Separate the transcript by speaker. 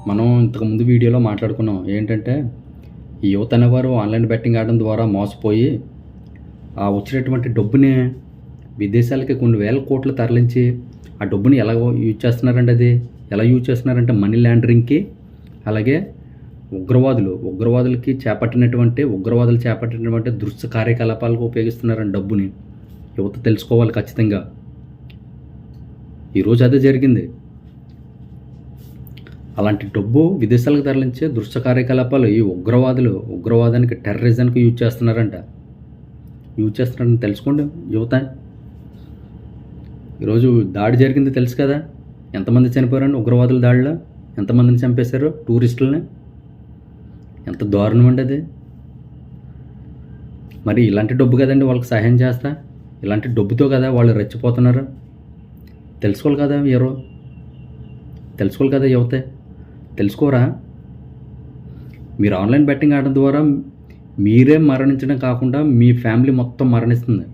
Speaker 1: మనం ఇంతకుముందు వీడియోలో మాట్లాడుకున్నాం ఏంటంటే ఈ యువత అనేవారు ఆన్లైన్ బెట్టింగ్ ఆడడం ద్వారా మోసపోయి ఆ వచ్చినటువంటి డబ్బుని విదేశాలకి కొన్ని వేల కోట్లు తరలించి ఆ డబ్బుని ఎలా యూజ్ చేస్తున్నారంటే ఎలా యూజ్ చేస్తున్నారంటే మనీ లాండరింగ్కి, అలాగే ఉగ్రవాదులు చేపట్టినటువంటి దృశ్య కార్యకలాపాలకు ఉపయోగిస్తున్నారండి డబ్బుని. యువత తెలుసుకోవాలి ఖచ్చితంగా. ఈరోజు అదే జరిగింది. అలాంటి డబ్బు విదేశాలకు తరలించే దృశ్య కార్యకలాపాలు ఈ ఉగ్రవాదానికి, టెర్రరిజంకి యూజ్ చేస్తున్నారని తెలుసుకోండి యువత. ఈరోజు దాడి జరిగింది తెలుసు కదా, ఎంతమంది చనిపోయారండి ఉగ్రవాదుల దాడిలో, ఎంతమందిని చంపేశారు టూరిస్టులని. ఎంత దారుణం అండి అది. మరి ఇలాంటి డబ్బు కదండి వాళ్ళకి సహాయం చేస్తా, ఇలాంటి డబ్బుతో కదా వాళ్ళు రెచ్చిపోతున్నారు. తెలుసుకోవాలి కదా తెలుసుకోవాలి కదా యువతే. తెలుసుకోరా? మీరు ఆన్లైన్ బెట్టింగ్ ఆడడం ద్వారా మీరే మరణించడం కాకుండా మీ ఫ్యామిలీ మొత్తం మరణిస్తుంది.